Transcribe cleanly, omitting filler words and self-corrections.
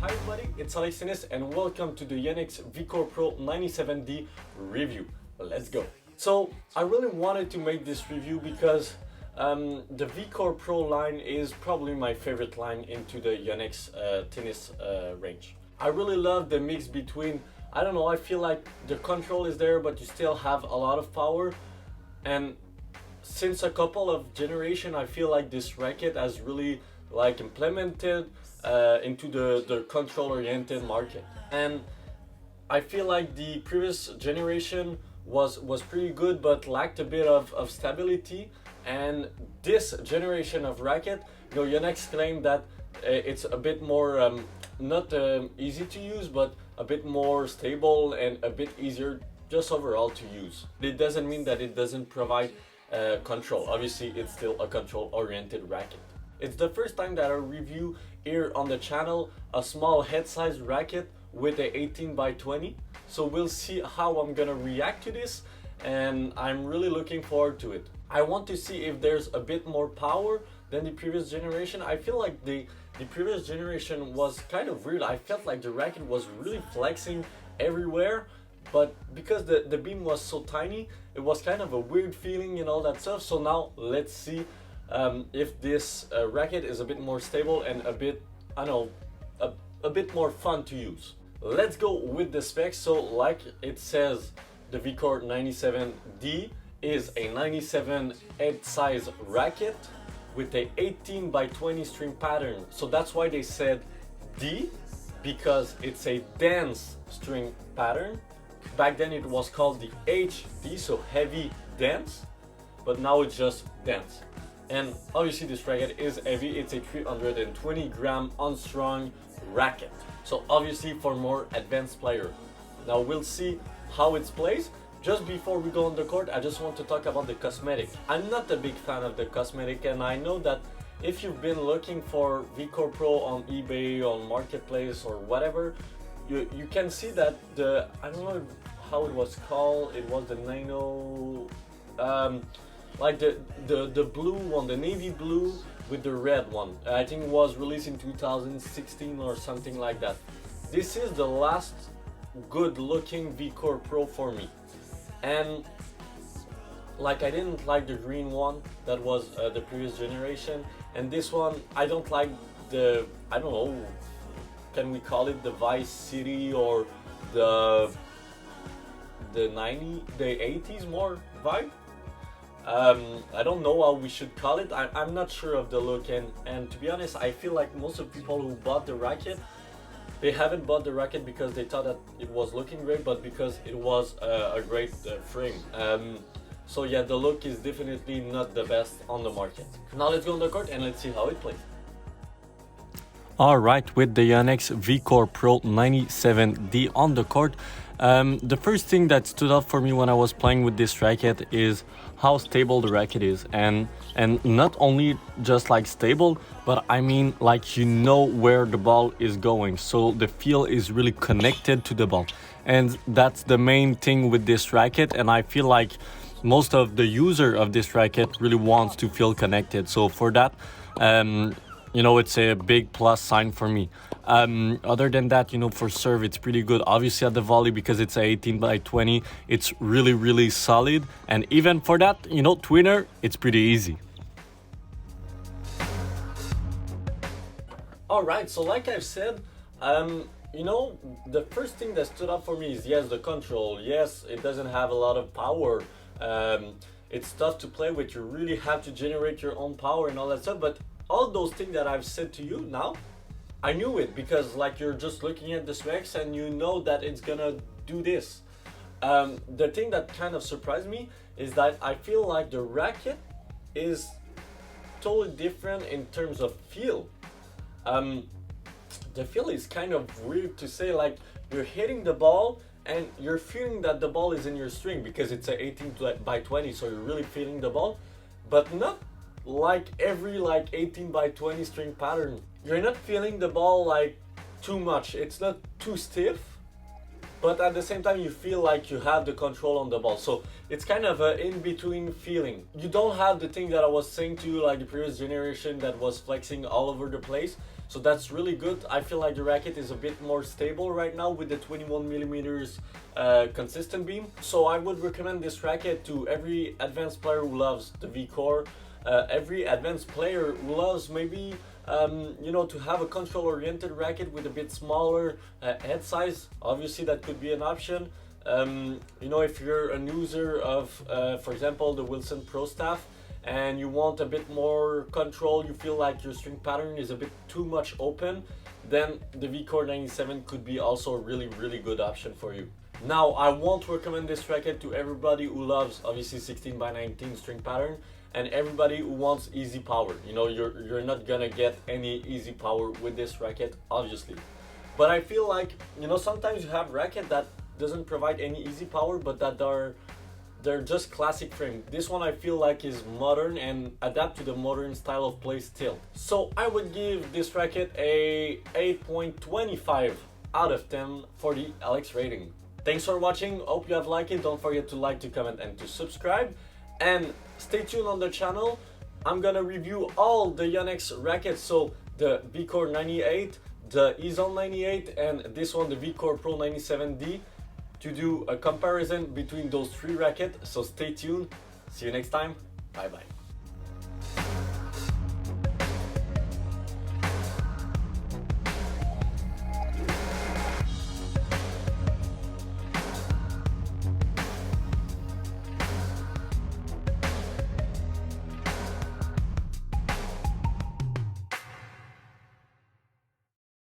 Hi everybody, it's Cyclone and welcome to the Yonex Vcore Pro 97D review. Let's go. So I really wanted to make this review because the Vcore Pro line is probably my favorite line into the Yonex tennis range. I really love the mix between, I don't know, I feel like the control is there but you still have a lot of power, and since a couple of generations I feel like this racket has really like implemented into the control oriented market, and I feel like the previous generation was pretty good but lacked a bit of stability, and this generation of racket, you know, Yonex claimed that it's a bit more not easy to use but a bit more stable and a bit easier just overall to use. It doesn't mean that it doesn't provide control. Obviously it's still a control oriented racket. It's the first time that I review here on the channel a small head size racket with a 18 by 20. So we'll see how I'm gonna react to this, and I'm really looking forward to it. I want to see if there's a bit more power than the previous generation. I feel like the previous generation was kind of weird. I felt like the racket was really flexing everywhere, but because the beam was so tiny, it was kind of a weird feeling and all that stuff. So now let's see if this racket is a bit more stable and a bit, I don't know, a bit more fun to use. Let's go with the specs. So like it says, the Vcore 97D is a 97 head size racket with a 18 by 20 string pattern. So that's why they said D, because it's a dense string pattern. Back then it was called the HD, so heavy dense, but now it's just dense. And obviously this racket is heavy. It's a 320 gram unstrung racket, so obviously for more advanced player. Now we'll see how it plays. Just before we go on the court, I just want to talk about the cosmetic. I'm not a big fan of the cosmetic, and I know that if you've been looking for Vcore Pro on eBay, on Marketplace or whatever, you can see that the, I don't know how it was called, it was the nano, like the blue one, the navy blue with the red one. I think it was released in 2016 or something like that. This is the last good looking Vcore Pro for me, and like I didn't like the green one that was the previous generation, and this one I don't like the, I don't know, can we call it the Vice City or the 80s more vibe? I don't know how we should call it. I'm not sure of the look, and to be honest, I feel like most of the people who bought the racket, they haven't bought the racket because they thought that it was looking great, but because it was a great frame. So yeah, the look is definitely not the best on the market. Now let's go on the court and let's see how it plays. Alright, with the Yonex Vcore Pro 97D on the court, the first thing that stood out for me when I was playing with this racket is how stable the racket is, and not only just like stable, but I mean like you know where the ball is going, so the feel is really connected to the ball, and that's the main thing with this racket. And I feel like most of the user of this racket really wants to feel connected, so for that, you know, it's a big plus sign for me. Other than that, you know, for serve, it's pretty good. Obviously at the volley, because it's a 18 by 20, it's really solid. And even for that, you know, twinner, it's pretty easy. All right, so like I've said, you know, the first thing that stood out for me is, yes, the control. Yes, it doesn't have a lot of power. It's tough to play with. You really have to generate your own power and all that stuff. But all those things that I've said to you now, I knew it, because like you're just looking at the specs and you know that it's gonna do this. The thing that kind of surprised me is that I feel like the racket is totally different in terms of feel. The feel is kind of weird to say, like you're hitting the ball and you're feeling that the ball is in your string because it's a 18 by 20, so you're really feeling the ball, but not like every like 18 by 20 string pattern. You're not feeling the ball like too much. It's not too stiff, but at the same time you feel like you have the control on the ball. So it's kind of an in-between feeling. You don't have the thing that I was saying to you, like the previous generation that was flexing all over the place. So that's really good. I feel like the racket is a bit more stable right now with the 21 millimeters consistent beam. So I would recommend this racket to every advanced player who loves the Vcore, every advanced player who loves maybe you know, to have a control oriented racket with a bit smaller head size. Obviously that could be an option. You know, if you're a user of for example the Wilson Pro Staff and you want a bit more control, you feel like your string pattern is a bit too much open, then the Vcore 97 could be also a really good option for you. Now, I won't recommend this racket to everybody who loves obviously 16x19 string pattern and everybody who wants easy power. You know, you're not gonna get any easy power with this racket, obviously. But I feel like, you know, sometimes you have racket that doesn't provide any easy power, but that they're just classic frame. This one I feel like is modern and adapt to the modern style of play still. So I would give this racket a 8.25 out of 10 for the Alex rating. Thanks for watching, hope you have liked it. Don't forget to like, to comment and to subscribe. And stay tuned on the channel. I'm gonna review all the Yonex rackets, so the Vcore 98, the EZone 98 and this one, the Vcore Pro 97D, to do a comparison between those three rackets. So stay tuned. See you next time. Bye bye.